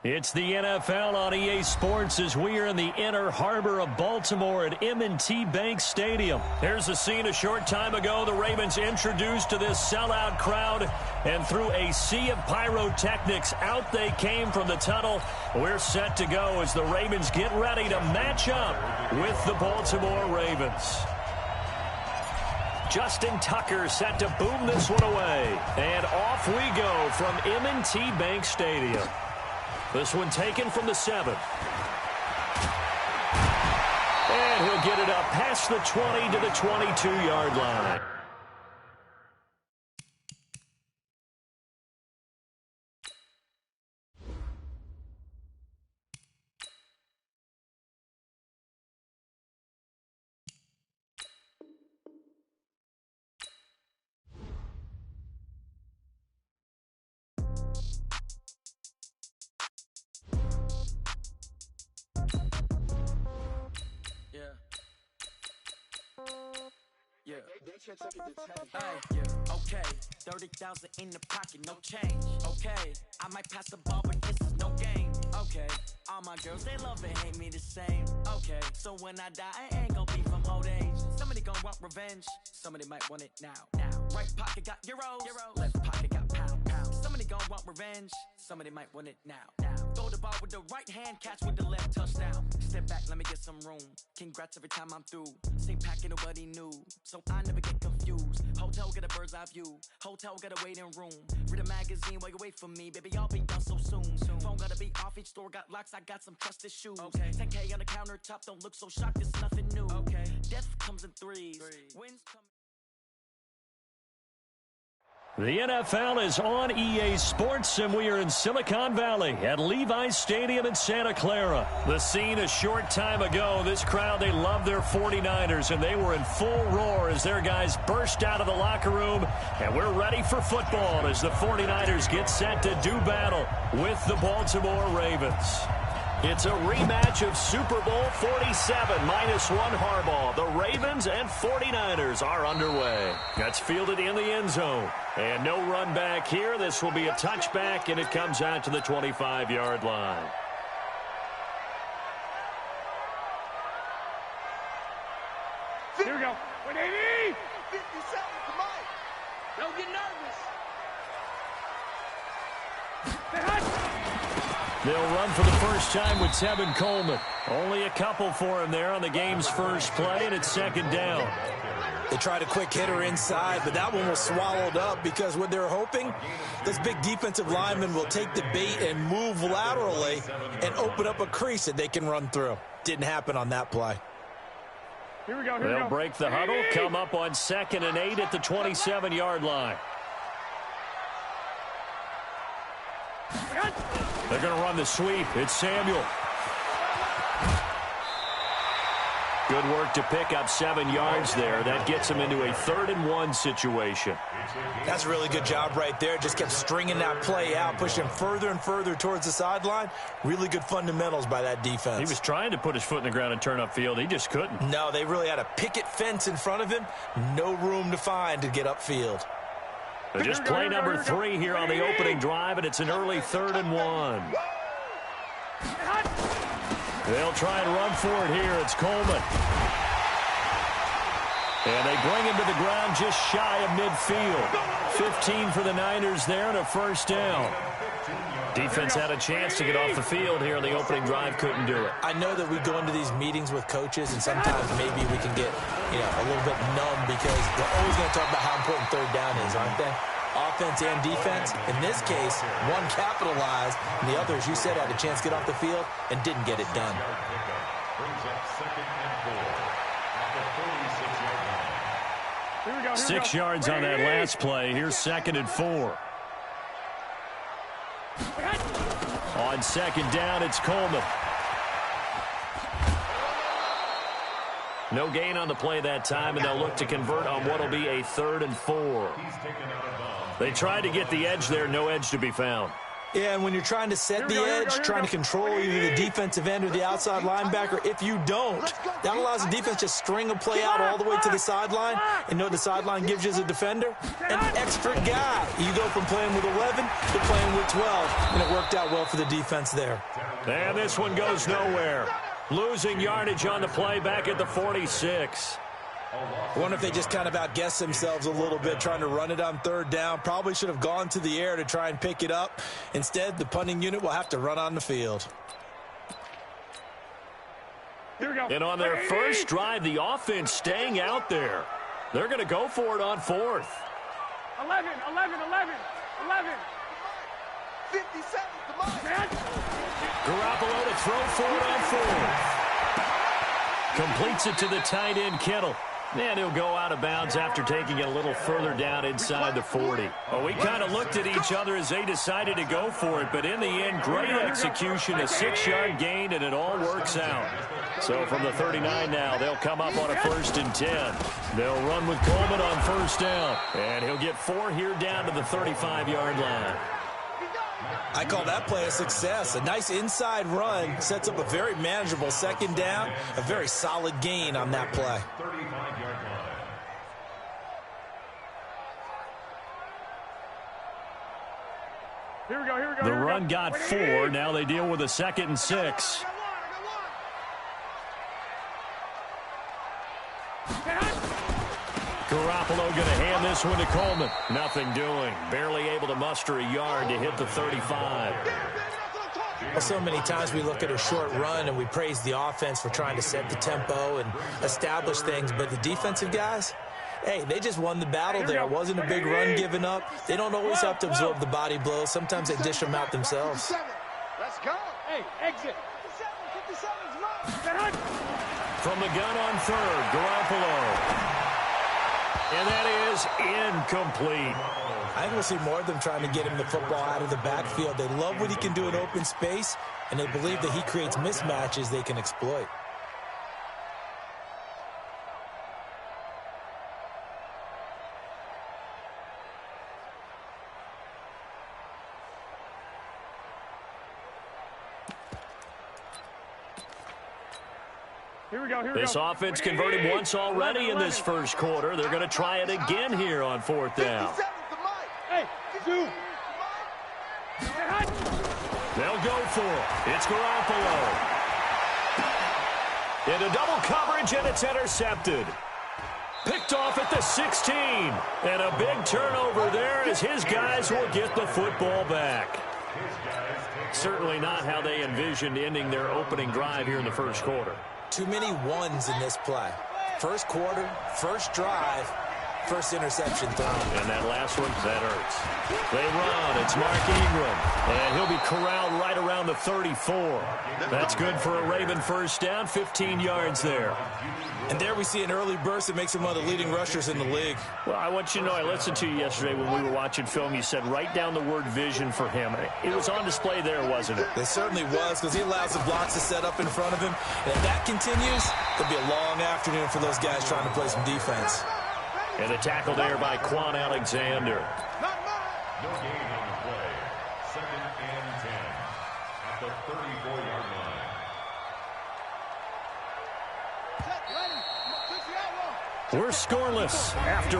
It's the NFL on EA Sports as we are in the inner harbor of Baltimore at M&T Bank Stadium. Here's a scene a short time ago. The Ravens introduced to this sellout crowd, and through a sea of pyrotechnics, out they came from the tunnel. We're set to go as the Ravens get ready to match up with the Baltimore Ravens. Justin Tucker set to boom this one away. And off we go from M&T Bank Stadium. This one taken from the 7. And he'll get it up past the 20 to the 22-yard line. Okay, 30,000 in the pocket, no change. Okay, I might pass the ball, but this is no game. Okay, all my girls, they love and hate me the same. Okay, so when I die, I ain't gonna be from old age. Somebody gonna want revenge, somebody might want it now. Right pocket got euros, left pocket got pounds. Somebody gonna want revenge, somebody might want it now. Throw the ball with the right hand, catch with the left, touchdown. Step back, let me get some room. Congrats every time I'm through. Same packet, nobody knew, so I never get confused. Hotel get a bird's eye view. Hotel got a waiting room. Read a magazine while you wait for me, baby. I'll be done so soon. Phone gotta be off. Each store got locks. I got some trusted shoes. 10K on the countertop. Don't look so shocked. It's nothing new. Death comes in threes. Wins come. The NFL is on EA Sports, and we are in Silicon Valley at Levi's Stadium in Santa Clara. The scene a short time ago. This crowd, they love their 49ers, and they were in full roar as their guys burst out of the locker room. And we're ready for football as the 49ers get set to do battle with the Baltimore Ravens. It's a rematch of Super Bowl 47 -1 Harbaugh. The Ravens and 49ers are underway. That's fielded in the end zone. And no run back here. This will be a touchback, and it comes out to the 25-yard line. Here we go. 180! 57, come on. Don't get nervous. They'll run for the first time with Tevin Coleman. Only a couple for him there on the game's first play, and it's second down. They tried a quick hitter inside, but that one was swallowed up because what they're hoping, this big defensive lineman will take the bait and move laterally and open up a crease that they can run through. Didn't happen on that play. Here we go. They'll break the huddle, come up on 2nd and 8 at the 27-yard line. They're going to run the sweep. It's Samuel. Good work to pick up 7 yards there. That gets him into a 3rd and 1 situation. That's a really good job right there. Just kept stringing that play out, pushing further and further towards the sideline. Really good fundamentals by that defense. He was trying to put his foot in the ground and turn upfield. He just couldn't. No, they really had a picket fence in front of him. No room to find to get upfield. But just play number 3 here on the opening drive, and it's an early 3rd and 1. They'll try and run for it here. It's Coleman. And they bring him to the ground just shy of midfield. 15 for the Niners there and a first down. Defense had a chance to get off the field here on the opening drive, couldn't do it. I know that we go into these meetings with coaches, and sometimes maybe we can get a little bit numb because they're always going to talk about how important 3rd down is, aren't they? Offense and defense. In this case, one capitalized, and the other, as you said, had a chance to get off the field and didn't get it done. 6 yards on that last play. Here's 2nd and 4. On 2nd down, it's Coleman. No gain on the play that time, and they'll look to convert on what will be a 3rd and 4. They tried to get the edge there, no edge to be found. Yeah, and when you're trying to set the edge, trying to control either the defensive end or the outside linebacker, if you don't, that allows the defense to string a play out all the way to the sideline. And know what the sideline gives you as a defender? An extra guy. You go from playing with 11 to playing with 12, and it worked out well for the defense there. And this one goes nowhere. Losing yardage on the play back at the 46. I wonder if they just kind of outguessed themselves a little bit trying to run it on third down. Probably should have gone to the air to try and pick it up. Instead, the punting unit will have to run on the field. Here we go. And on their first drive, the offense staying out there. They're going to go for it on fourth. 11. 57 to Mike. Garoppolo to throw for it on fourth. Completes it to the tight end, Kittle. And he'll go out of bounds after taking it a little further down inside the 40. Well, we kind of looked at each other as they decided to go for it, but in the end, great execution, a 6-yard gain, and it all works out. So from the 39 now, they'll come up on a 1st and 10. They'll run with Coleman on first down, and he'll get 4 here down to the 35-yard line. I call that play a success. A nice inside run sets up a very manageable 2nd down, a very solid gain on that play. Here we go. The run got 4. Now they deal with a 2nd and 6. Garoppolo going to hand this one to Coleman. Nothing doing. Barely able to muster a yard to hit the 35. Well, so many times we look at a short run and we praise the offense for trying to set the tempo and establish things, but the defensive guys, hey, they just won the battle there. It wasn't a big run given up. They don't always have to absorb the body blows. Sometimes they dish them out themselves. Let's go. Hey, exit. 57's Mike. From the gun on third, Garoppolo. And that is incomplete. I think we'll see more of them trying to get him the football out of the backfield. They love what he can do in open space, and they believe that he creates mismatches they can exploit. This offense converted once already in this first quarter. They're going to try it again here on 4th down. Hey, Zoo. They'll go for it. It's Garoppolo. Into double coverage, and it's intercepted. Picked off at the 16. And a big turnover there as his guys will get the football back. Certainly not how they envisioned ending their opening drive here in the first quarter. Too many ones in this play. First quarter, first drive, first interception thrown. And that last one, that hurts. They run. It's Mark Ingram. And he'll be corralled right around the 34. That's good for a Raven first down, 15 yards there. And there we see an early burst that makes him one of the leading rushers in the league. Well, I want you to know, I listened to you yesterday when we were watching film. You said write down the word vision for him. It was on display there, wasn't it? It certainly was, because he allows the blocks to set up in front of him. And if that continues, it'll be a long afternoon for those guys trying to play some defense. And the tackle there by Quan Alexander. No gain on the play. 2nd and 10 at the 34-yard line. We're scoreless after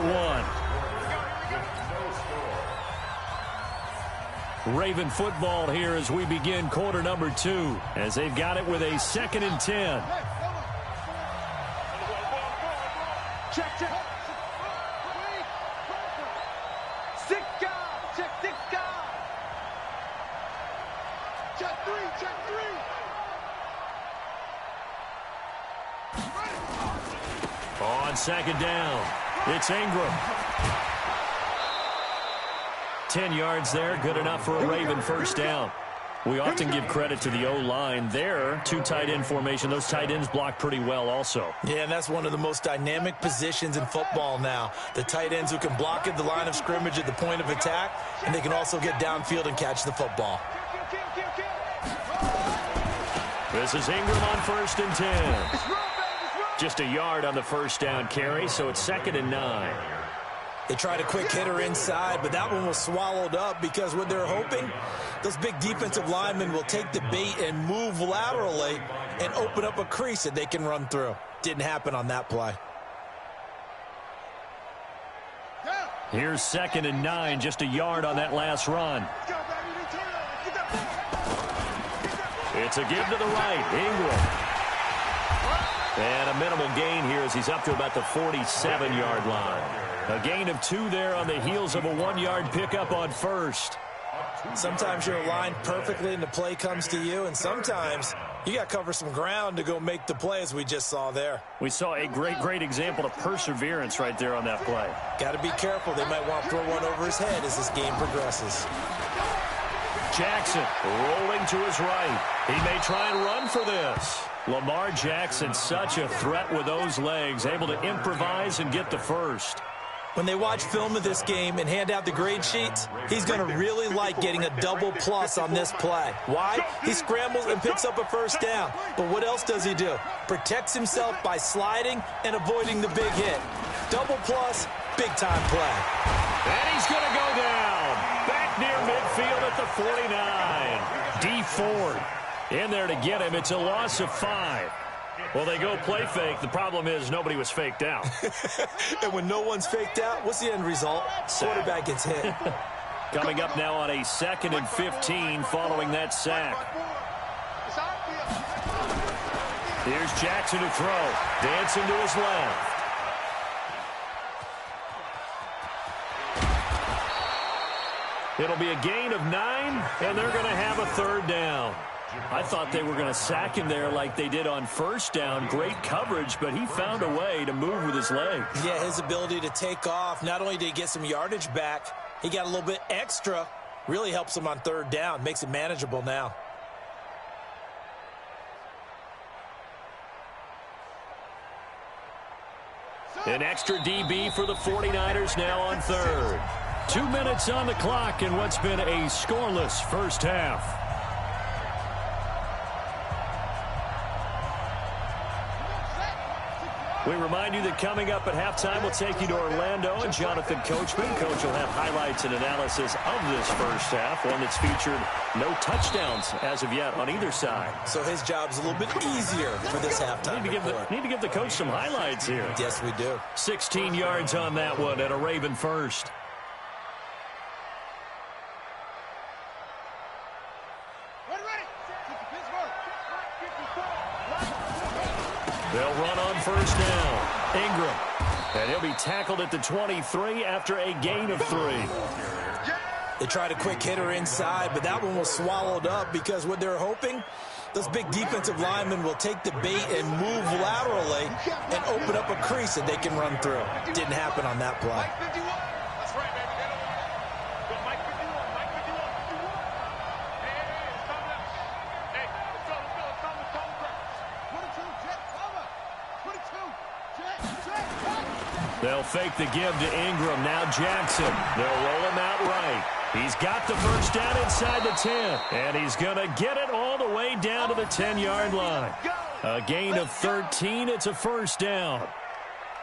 1. Raven football here as we begin quarter number 2, as they've got it with a 2nd and 10. Check. Check three. On 2nd down, it's Ingram. 10 yards there, good enough for a Raven first down. We often give credit to the O-line there. 2 tight end formation. Those tight ends block pretty well also. Yeah, and that's one of the most dynamic positions in football now. The tight ends who can block at the line of scrimmage at the point of attack, and they can also get downfield and catch the football. This is Ingram on 1st and 10. Just a yard on the first down carry, so it's 2nd and 9. They tried a quick hitter inside, but that one was swallowed up because what they're hoping Those big defensive linemen will take the bait and move laterally and open up a crease that they can run through. Didn't happen on that play. Here's 2nd and 9, just a yard on that last run. It's a give to the right, Ingram. And a minimal gain here as he's up to about the 47-yard line. A gain of 2 there on the heels of a 1-yard pickup on first. Sometimes you're aligned perfectly and the play comes to you, and sometimes you got to cover some ground to go make the play, as we just saw there. We saw a great example of perseverance right there on that play. Got to be careful. They might want to throw one over his head as this game progresses. Jackson rolling to his right. He may try and run for this. Lamar Jackson, such a threat with those legs, able to improvise and get the first. When they watch film of this game and hand out the grade sheets, he's going to really like getting a double plus on this play. Why? He scrambles and picks up a first down. But what else does he do? Protects himself by sliding and avoiding the big hit. Double plus, big-time play. And he's going to go down. Back near midfield at the 49. D Ford in there to get him. It's a loss of 5. Well, they go play fake. The problem is nobody was faked out. And when no one's faked out, what's the end result? Quarterback gets hit. Coming up now on a 2nd and 15 following that sack. Here's Jackson to throw. Dancing to his left. It'll be a gain of 9, and they're going to have a 3rd down. I thought they were going to sack him there like they did on first down. Great coverage, but he found a way to move with his legs. Yeah, his ability to take off. Not only did he get some yardage back, he got a little bit extra. Really helps him on 3rd down. Makes it manageable now. An extra DB for the 49ers now on 3rd. 2 minutes on the clock in what's been a scoreless first half. We remind you that coming up at halftime, we'll take you to Orlando and Jonathan Coachman. Coach will have highlights and analysis of this first half, one that's featured no touchdowns as of yet on either side. So his job's a little bit easier for this halftime. Need to give the coach some highlights here. Yes, we do. 16 yards on that one and a Raven first. They'll run on first down. Ingram. And he'll be tackled at the 23 after a gain of 3. They tried a quick hitter inside, but that one was swallowed up because what they're hoping, those big defensive linemen will take the bait and move laterally and open up a crease that they can run through. Didn't happen on that play. They'll fake the give to Ingram. Now Jackson. They'll roll him out right. He's got the first down inside the 10. And he's going to get it all the way down to the 10-yard line. A gain of 13. It's a first down.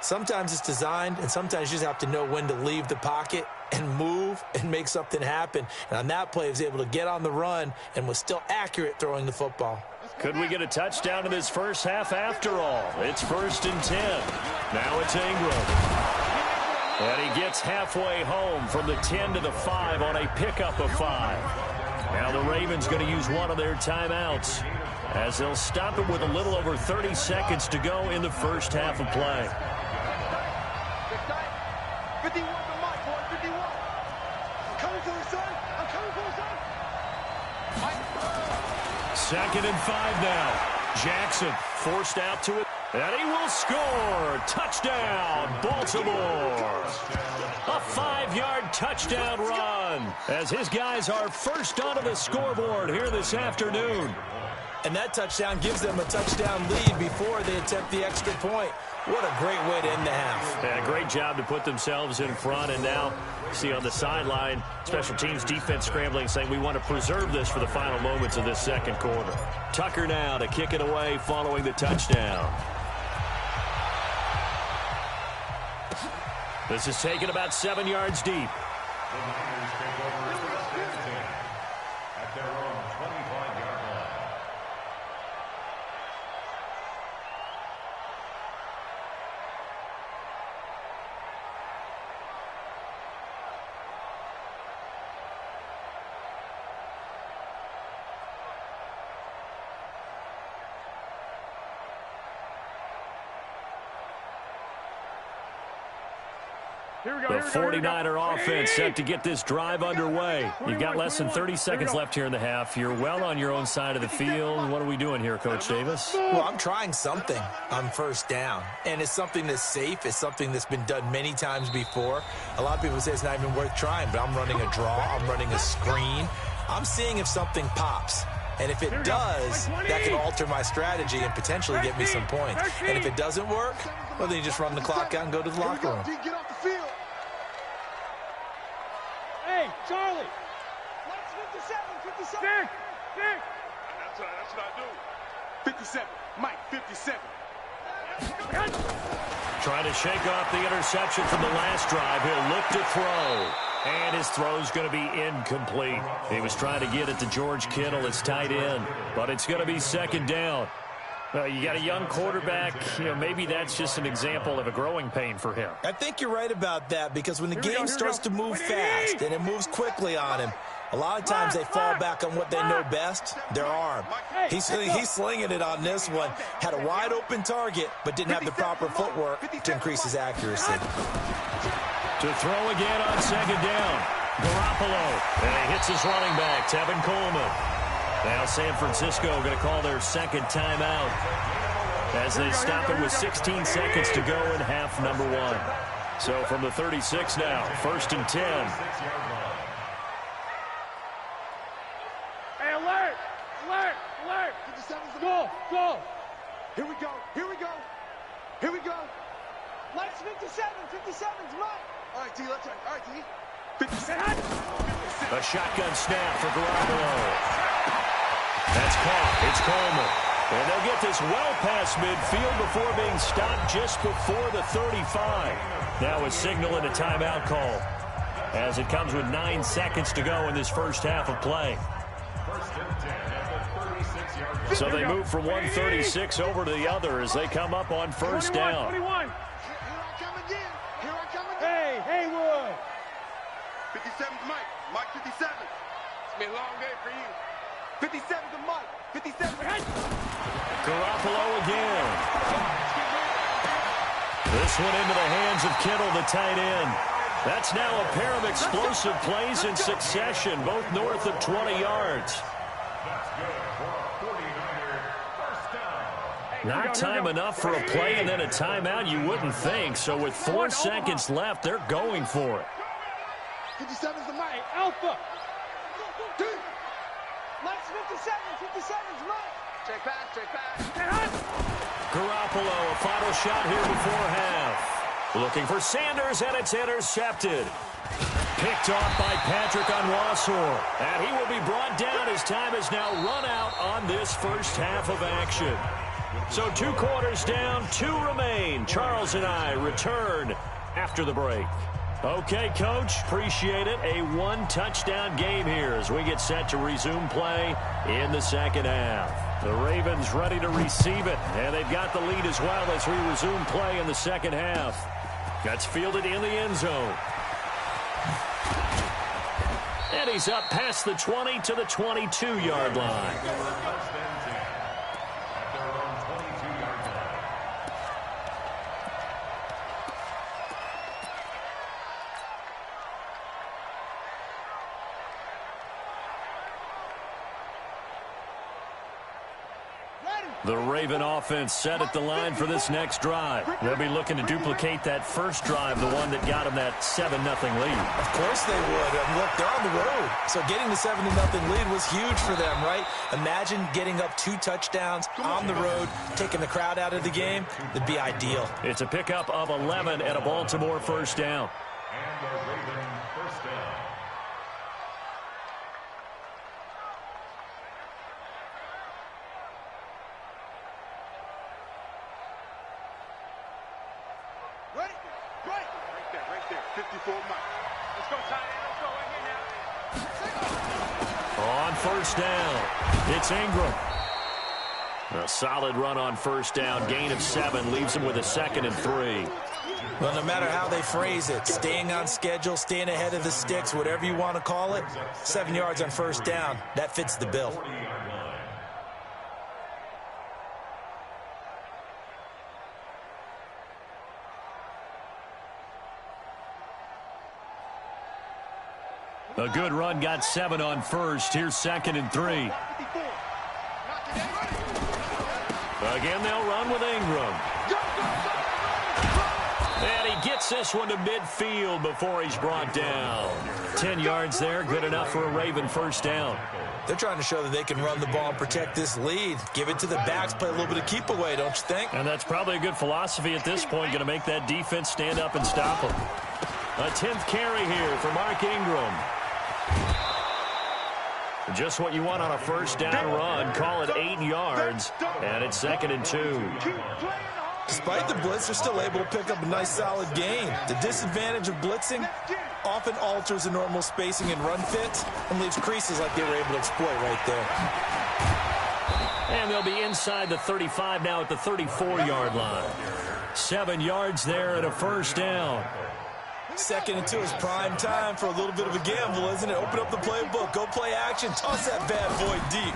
Sometimes it's designed, and sometimes you just have to know when to leave the pocket and move and make something happen. And on that play, he was able to get on the run and was still accurate throwing the football. Could we get a touchdown in this first half after all? It's 1st and 10. Now it's Ingram. And he gets halfway home from the 10 to the 5 on a pickup of 5. Now the Ravens going to use one of their timeouts as they'll stop it with a little over 30 seconds to go in the first half of play. 51 for Mike, 51. I'm coming for his son. I'm coming for his son. 2nd and 5 now. Jackson forced out to it. And he will score. Touchdown, Baltimore. A 5-yard touchdown run as his guys are first onto the scoreboard here this afternoon. And that touchdown gives them a touchdown lead before they attempt the extra point. What a great way to end the half. And a great job to put themselves in front. And now, see on the sideline, special teams defense scrambling, saying we want to preserve this for the final moments of this second quarter. Tucker now to kick it away following the touchdown. This is taken about 7 yards deep. The Niners take over 1st and 10 at The 49er offense set to get this drive underway. You've got less than 30 seconds left here in the half. You're well on your own side of the field. What are we doing here, Coach Davis? Well, I'm trying something on first down, and it's something that's safe. It's something that's been done many times before. A lot of people say it's not even worth trying, but I'm running a draw. I'm running a screen. I'm seeing if something pops. And if it does, that can alter my strategy and potentially get me some points. And if it doesn't work, well, then you just run the clock out and go to the locker room. Get off the field. Hey, Charlie. Let's 57, 57. Dick. That's what I do. 57. Mike, 57. Trying to shake off the interception from the last drive. He'll look to throw. And his throw's going to be incomplete. He was trying to get it to George Kittle, his tight end. But it's going to be second down. You got a young quarterback. Maybe that's just an example of a growing pain for him. I think you're right about that, because when the game starts to move fast and it moves quickly on him, a lot of times they fall back on what they know best, their arm. He's slinging it on this one. Had a wide open target, but didn't have the proper footwork to increase his accuracy. To throw again on second down. Garoppolo. And he hits his running back, Tevin Coleman. Now San Francisco going to call their second timeout as they stop it with 16 seconds to go in half number one. So from the 36 now, 1st and 10. Hey, alert. Go. Here we go. Let's 57. 57's mine. All right, T, let's try. All right, T. 57. A shotgun snap for Garoppolo. That's caught. It's Coleman. And they'll get this well past midfield before being stopped just before the 35. Now a signal and a timeout call as it comes with 9 seconds to go in this first half of play. So they move from 136 over to the other as they come up on first down. 21. Here I come again. Hey, Haywood. 57's Mike. Mike, 57. It's been a long day for you. 57's the Mike. 57. Garoppolo again. This one into the hands of Kittle, the tight end. That's now a pair of explosive plays in succession, both north of 20 yards. Not time enough for a play and then a timeout, you wouldn't think. So with 4 seconds left, they're going for it. 57's the Mike. Alpha. Let's 57. 57's Mike. Check pass. Garoppolo, a final shot here before half. Looking for Sanders, and it's intercepted. Picked off by Patrick Onwuasor. And he will be brought down as time has now run out on this first half of action. So 2 quarters down, 2 remain. Charles and I return after the break. Okay, Coach, appreciate it. A 1-touchdown game here as we get set to resume play in the second half. The Ravens ready to receive it, and they've got the lead as well as we resume play in the second half. That's fielded in the end zone. And he's up past the 20 to the 22-yard line. The Raven offense set at the line for this next drive. They'll be looking to duplicate that first drive, the one that got them that 7-0 lead. Of course they would. Look, they're on the road. So getting the 7-0 lead was huge for them, right? Imagine getting up 2 touchdowns on the road, taking the crowd out of the game. That'd be ideal. It's a pickup of 11 and a Baltimore first down. And the Raven first down. Right there. 54 Mike. Let's go, tight end. Let's go right here now. On first down, it's Ingram. A solid run on first down. Gain of 7 leaves him with a 2nd and 3. Well, no matter how they phrase it, staying on schedule, staying ahead of the sticks, whatever you want to call it, 7 yards on first down, that fits the bill. A good run got 7 on first. Here's 2nd and 3. Again, they'll run with Ingram. And he gets this one to midfield before he's brought down. 10 yards there, good enough for a Raven first down. They're trying to show that they can run the ball and protect this lead. Give it to the backs, play a little bit of keep away, don't you think? And that's probably a good philosophy at this point, going to make that defense stand up and stop them. A 10th carry here for Mark Ingram. Just what you want on a first down run. Call it 8 yards, and it's 2nd and 2. Despite the blitz, they're still able to pick up a nice, solid gain. The disadvantage of blitzing often alters the normal spacing and run fits and leaves creases like they were able to exploit right there. And they'll be inside the 35 now at the 34-yard line. 7 yards there and a first down. 2nd and 2 is prime time for a little bit of a gamble, isn't it? Open up the playbook, go play action, toss that bad boy deep.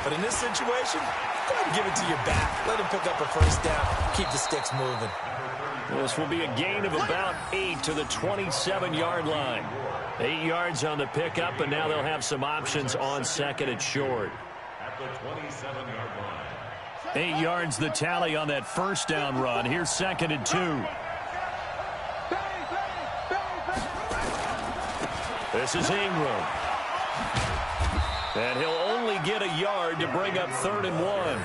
But in this situation, go ahead and give it to your back. Let him pick up a first down. Keep the sticks moving. This will be a gain of about 8 to the 27-yard line. 8 yards on the pickup, and now they'll have some options on 2nd and short. At the 27-yard line. 8 yards the tally on that first down run. Here's 2nd and 2. This is Ingram. And he'll only get a yard to bring up 3rd and 1.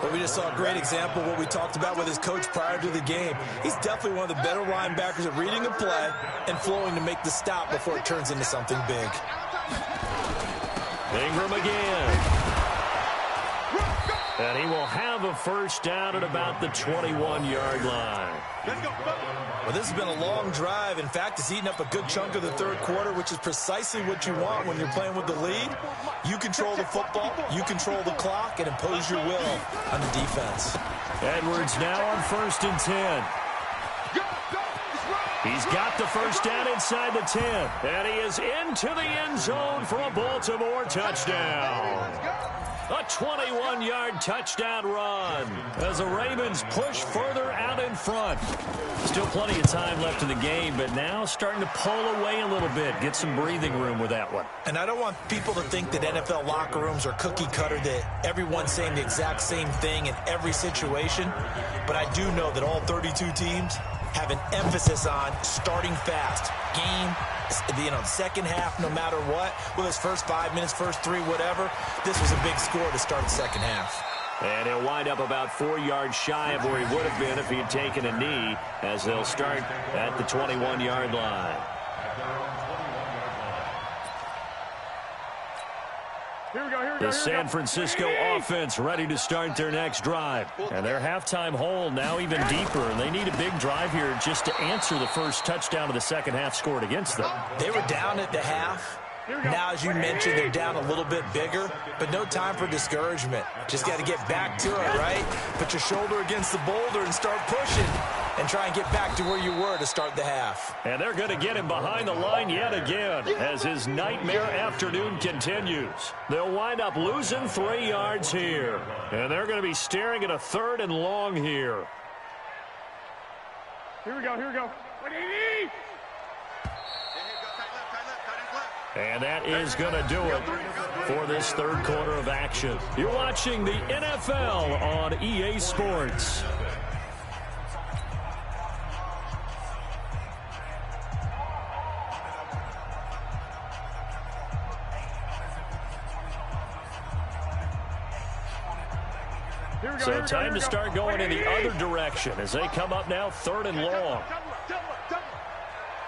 Well, we just saw a great example of what we talked about with his coach prior to the game. He's definitely one of the better linebackers at reading a play and flowing to make the stop before it turns into something big. Ingram again. And he will have a first down at about the 21-yard line. Well, this has been a long drive. In fact, it's eaten up a good chunk of the third quarter, which is precisely what you want when you're playing with the lead. You control the football, you control the clock, and impose your will on the defense. Edwards now on 1st and 10. He's got the first down inside the 10. And he is into the end zone for a Baltimore touchdown. A 21-yard touchdown run as the Ravens push further out in front. Still plenty of time left in the game, but now starting to pull away a little bit. Get some breathing room with that one. And I don't want people to think that NFL locker rooms are cookie cutter, that everyone's saying the exact same thing in every situation. But I do know that all 32 teams have an emphasis on starting fast. Game, the second half, no matter what, whether it's first 5 minutes, first 3, whatever, this was a big score to start the second half. And he'll wind up about 4 yards shy of where he would have been if he had taken a knee, as they'll start at the 21-yard line. The San Francisco offense ready to start their next drive. And their halftime hole now even deeper. And they need a big drive here just to answer the first touchdown of the second half scored against them. They were down at the half. Now, as you mentioned, they're down a little bit bigger, but no time for discouragement. Just got to get back to it, right? Put your shoulder against the boulder and start pushing and try and get back to where you were to start the half. And they're going to get him behind the line yet again as his nightmare afternoon continues. They'll wind up losing 3 yards here. And they're going to be staring at a 3rd and long here. Here we go, here we go. What do you need? And that is going to do it for this third quarter of action. You're watching the NFL on EA Sports. So time to start going in the other direction as they come up now 3rd and long.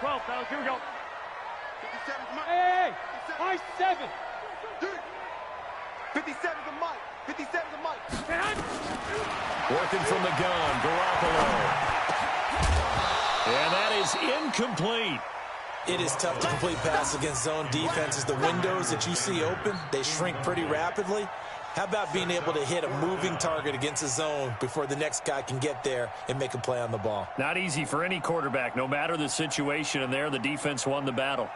12, fellas, here we go. Hey, I 7. 57's a mic. 57's a mic. Working from the gun, Garoppolo. And that is incomplete. It is tough to complete pass against zone defenses. The windows that you see open, they shrink pretty rapidly. How about being able to hit a moving target against a zone before the next guy can get there and make a play on the ball? Not easy for any quarterback, no matter the situation, and there the defense won the battle.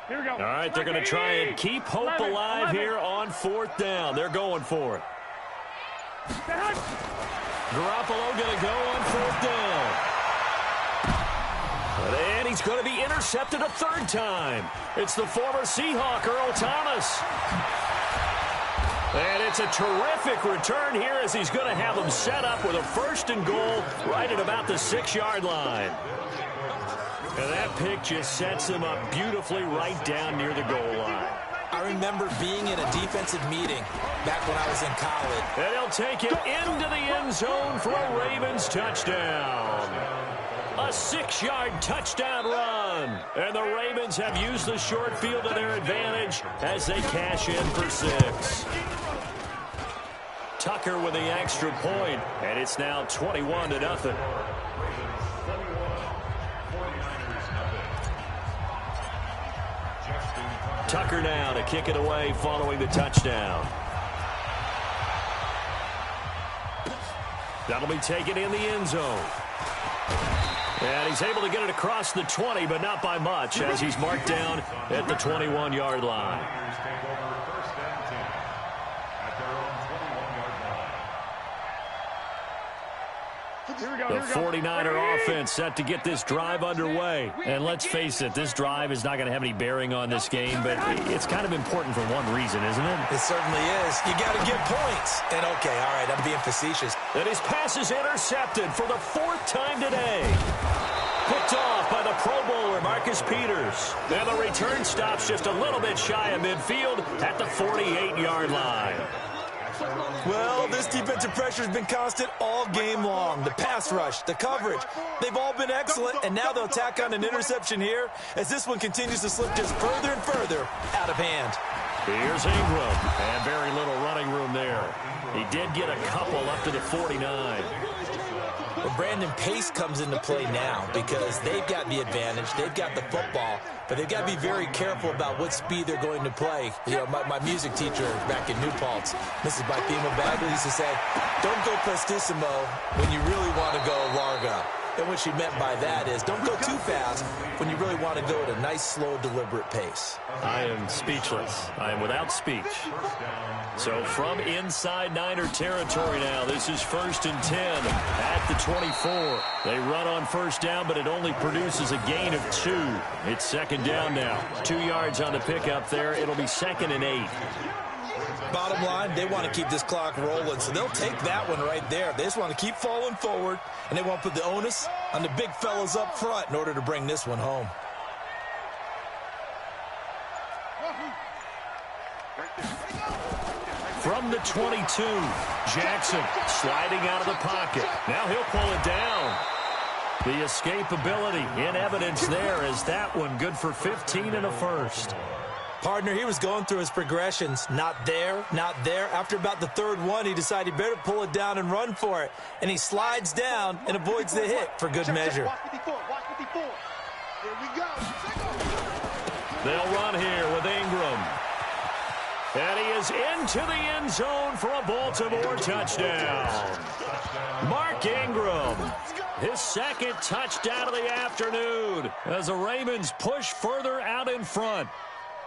Here we go. All right, they're going to try and keep hope alive here on 4th down. They're going for it. Garoppolo going to go on 4th down. And he's going to be intercepted a 3rd time. It's the former Seahawk, Earl Thomas. And it's a terrific return here as he's going to have them set up with a 1st and goal right at about the 6-yard line. And that pick just sets him up beautifully right down near the goal line. I remember being in a defensive meeting back when I was in college. And he'll take it into the end zone for a Ravens touchdown. A 6-yard touchdown run. And the Ravens have used the short field to their advantage as they cash in for 6. Tucker with the extra point, and it's now 21-0. Tucker now to kick it away following the touchdown. That'll be taken in the end zone. And he's able to get it across the 20, but not by much, as he's marked down at the 21-yard line. The 49er offense set to get this drive underway. And let's face it, this drive is not going to have any bearing on this game, but it's kind of important for one reason, isn't it? It certainly is. You got to get points. And okay, all right, I'm being facetious. And his pass is intercepted for the 4th time today. Picked off by the Pro Bowler, Marcus Peters. And the return stops just a little bit shy of midfield at the 48-yard line. Well, this defensive pressure has been constant all game long. The pass rush, the coverage, they've all been excellent, and now they'll tack on an interception here as this one continues to slip just further and further out of hand. Here's Ingram, and very little running room there. He did get a couple up to the 49. Well, Brandon, pace comes into play now because they've got the advantage. They've got the football, but they've got to be very careful about what speed they're going to play. You know, my music teacher back in New Paltz, Mrs. Bifema Bagley, used to say, don't go prestissimo when you really want to go largo. And what she meant by that is don't go too fast when you really want to go at a nice, slow, deliberate pace. I am speechless. I am without speech. So from inside Niner territory now, this is 1st and 10 at the 24. They run on 1st down, but it only produces a gain of 2. It's 2nd down now. 2 yards on the pickup there. It'll be 2nd and 8. Bottom line, they want to keep this clock rolling, so they'll take that one right there. They just want to keep falling forward, and they want to put the onus on the big fellas up front in order to bring this one home. From the 22, Jackson sliding out of the pocket. Now he'll pull it down. The escapability in evidence there as that one good for 15 and a 1st. Partner, he was going through his progressions. Not there, not there. After about the 3rd one, he decided he better pull it down and run for it. And he slides down and avoids the hit for good measure. Watch 54. Here we go. They'll run here with Ingram. And he is into the end zone for a Baltimore touchdown. Mark Ingram, his 2nd touchdown of the afternoon as the Ravens push further out in front.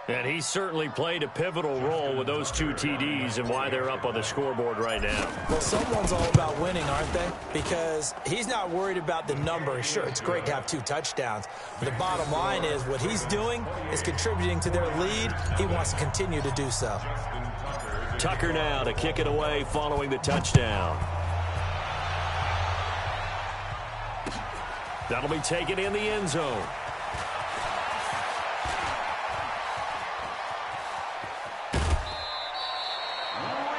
And he certainly played a pivotal role with those 2 TDs and why they're up on the scoreboard right now. Well, someone's all about winning, aren't they? Because he's not worried about the number. Sure, it's great to have 2 touchdowns. But the bottom line is what he's doing is contributing to their lead. He wants to continue to do so. Tucker now to kick it away following the touchdown. That'll be taken in the end zone.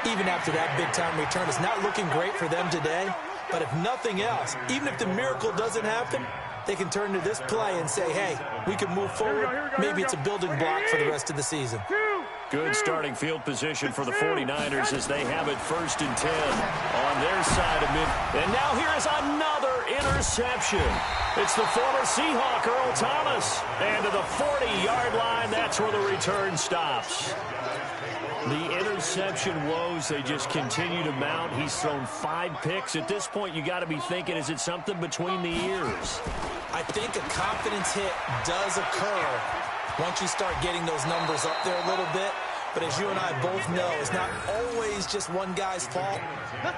Even after that big-time return, it's not looking great for them today. But if nothing else, even if the miracle doesn't happen, they can turn to this play and say, hey, we can move forward. Maybe it's a building block for the rest of the season. Good starting field position for the 49ers as they have it 1st and 10 on their side of mid. And now here is another interception. It's the former Seahawk, Earl Thomas. And to the 40-yard line, that's where the return stops. The interception woes, they just continue to mount. He's thrown 5 picks. At this point, you got to be thinking, is it something between the ears? I think a confidence hit does occur once you start getting those numbers up there a little bit. But as you and I both know, it's not always just one guy's fault.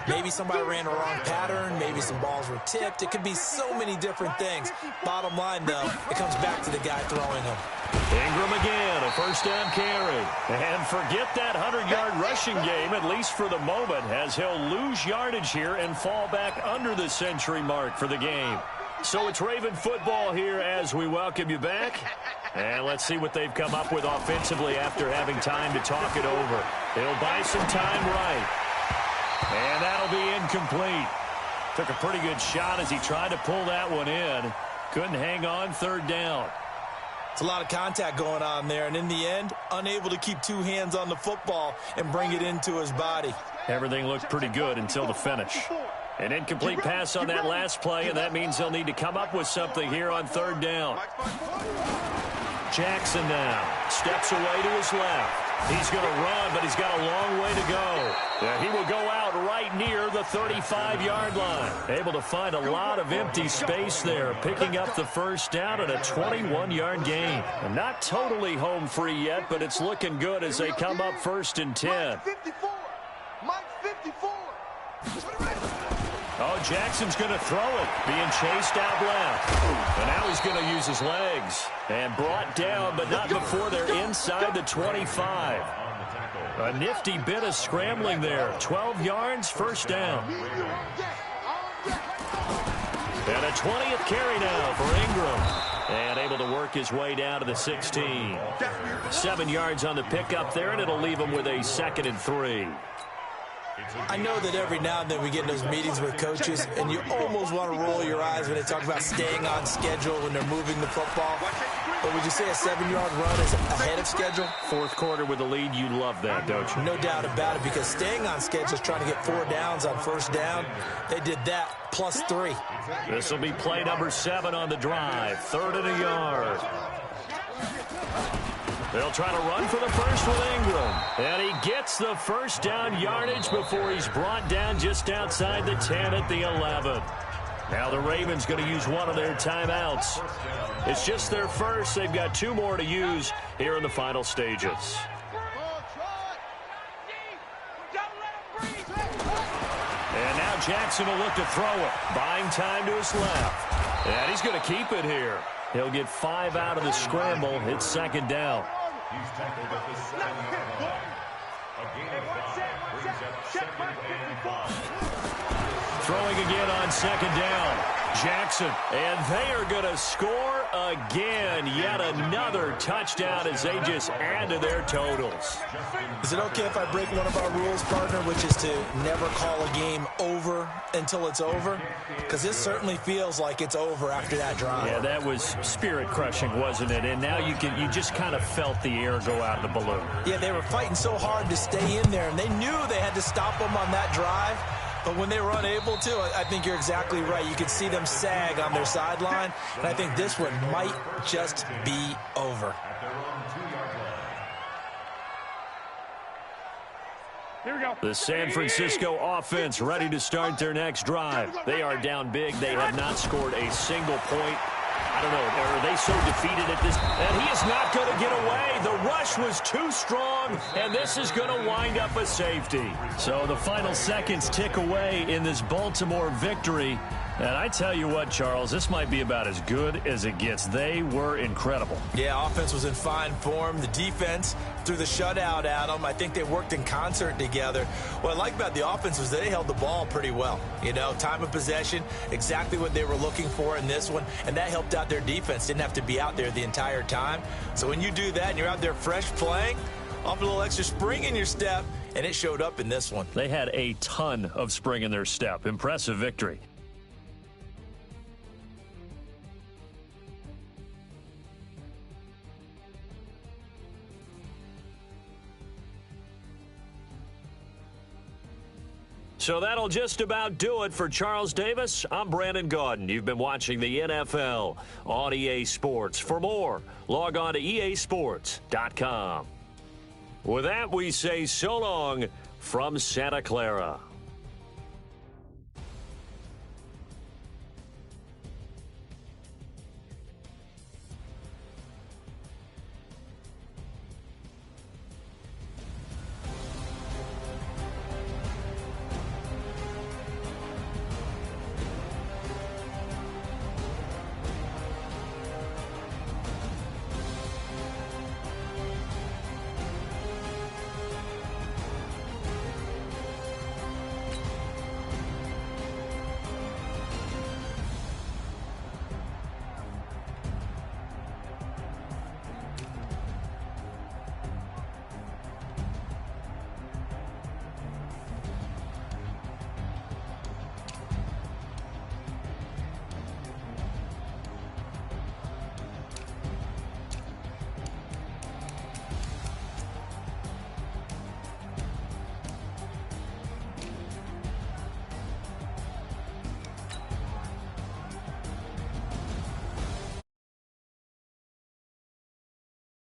Maybe somebody ran a wrong pattern. Maybe some balls were tipped. It could be so many different things. Bottom line, though, it comes back to the guy throwing them. Ingram again, a first down carry. And forget that 100-yard rushing game, at least for the moment, as he'll lose yardage here and fall back under the century mark for the game. So it's Raven football here as we welcome you back. And let's see what they've come up with offensively after having time to talk it over. It'll buy some time right. And that'll be incomplete. Took a pretty good shot as he tried to pull that one in. Couldn't hang on, third down. It's a lot of contact going on there, and in the end, unable to keep two hands on the football and bring it into his body. Everything looked pretty good until the finish. An incomplete pass on that last play, and that means they'll need to come up with something here on third down. Jackson now steps away to his left. He's going to run, but he's got a long way to go. He will go out right near the 35-yard line. Able to find a lot of empty space there, picking up the first down and a 21-yard gain. And not totally home free yet, but it's looking good as they come up first and 10. Mike 54. Oh, Jackson's going to throw it, being chased out left. And now he's going to use his legs. And brought down, but not before they're inside the 25. A nifty bit of scrambling there. 12 yards, first down. And a 20th carry now for Ingram. And able to work his way down to the 16. 7 yards on the pickup there, and it'll leave him with a 2nd and 3. I know that every now and then we get in those meetings with coaches, and you almost want to roll your eyes when they talk about staying on schedule when they're moving the football. But would you say a 7-yard run is ahead of schedule? Fourth quarter with the lead, you love that, don't you? No doubt about it, because staying on schedule is trying to get 4 downs on first down. They did that, plus 3. This will be play number 7 on the drive. 3rd and a yard. They'll try to run for the first with Ingram. And he gets the first down yardage before he's brought down just outside the 10 at the 11. Now the Ravens going to use one of their timeouts. It's just their first. They've got 2 more to use here in the final stages. And now Jackson will look to throw it. Buying time to his left. And he's going to keep it here. He'll get 5 out of the scramble. It's 2nd down. He's tackled at the 7-yard line. A gain of 5 brings up 2nd and 5. Throwing again on 2nd down. Jackson, and they are going to score again. Yet another touchdown as they just add to their totals. Is it okay if I break one of our rules, partner, which is to never call a game over until it's over? Because this certainly feels like it's over after that drive. Yeah, that was spirit-crushing, wasn't it? And now you just kind of felt the air go out of the balloon. Yeah, they were fighting so hard to stay in there, and they knew they had to stop them on that drive. But when they were unable to, I think you're exactly right. You could see them sag on their sideline, and I think this one might just be over. Here we go. The San Francisco offense ready to start their next drive. They are down big. They have not scored a single point. I don't know, are they so defeated at this? And he is not going to get away. The rush was too strong, and this is going to wind up a safety. So the final seconds tick away in this Baltimore victory. And I tell you what, Charles, this might be about as good as it gets. They were incredible. Yeah, offense was in fine form. The defense threw the shutout at them. I think they worked in concert together. What I like about the offense was they held the ball pretty well. You know, time of possession, exactly what they were looking for in this one, and that helped out their defense. Didn't have to be out there the entire time. So when you do that and you're out there fresh playing, off a little extra spring in your step, and it showed up in this one. They had a ton of spring in their step. Impressive victory. So that'll just about do it for Charles Davis. I'm Brandon Gaudin. You've been watching the NFL on EA Sports. For more, log on to easports.com. With that, we say so long from Santa Clara.